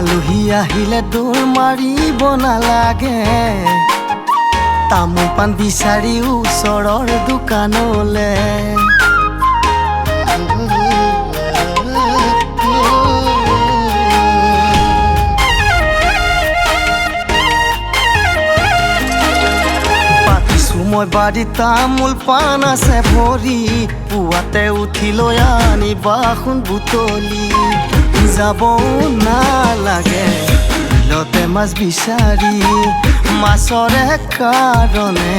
আলহী আহিলে দৌৰ মাৰিব নালাগে তামোল পাণ বিচাৰি ওচৰৰ দোকানলে মই বাড়ি তামোল পাণ আছে ভৰি পুৱাতে উঠি লৈ আনিবা সোণ বুটলি যাবও নালাগে বিলতে মাছ বিচাৰি মাছৰে কাৰণে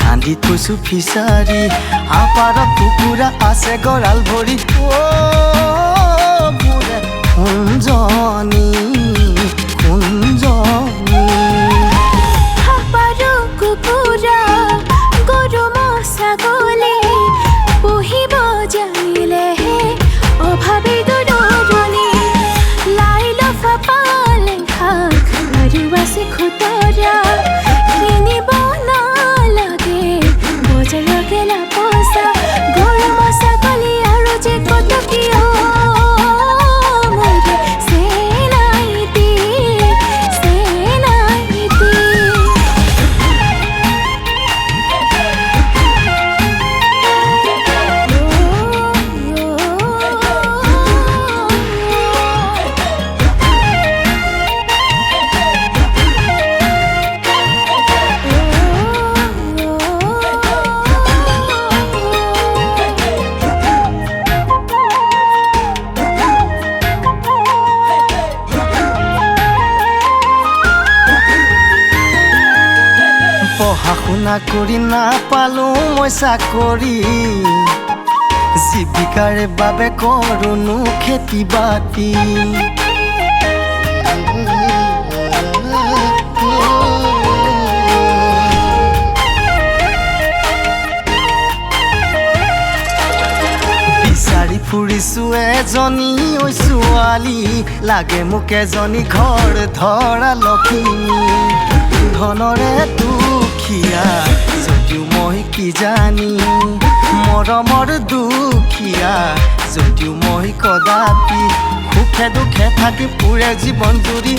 খান্দি থৈছো ফিচাৰি আপাৰত কুকুৰা আছে গঁৰাল ভৰি মোৰে সোণজনী সোণজনী পঢ়া শুনা কৰি নাপালো মই চাকৰি জীৱিকাৰ বাবে কৰোনো খেতি বাতি বিচাৰি ফুৰিছো এজনী ছোৱালী লাগে মোক এজনী ঘৰ ধৰা লখিমী ধনৰে দুখীয়া যদিও মই কি জানি মৰমৰ দুখীয়া যদিও মই কদাপি সুখে দুখে থাকি ফুৰে জীৱন জুৰি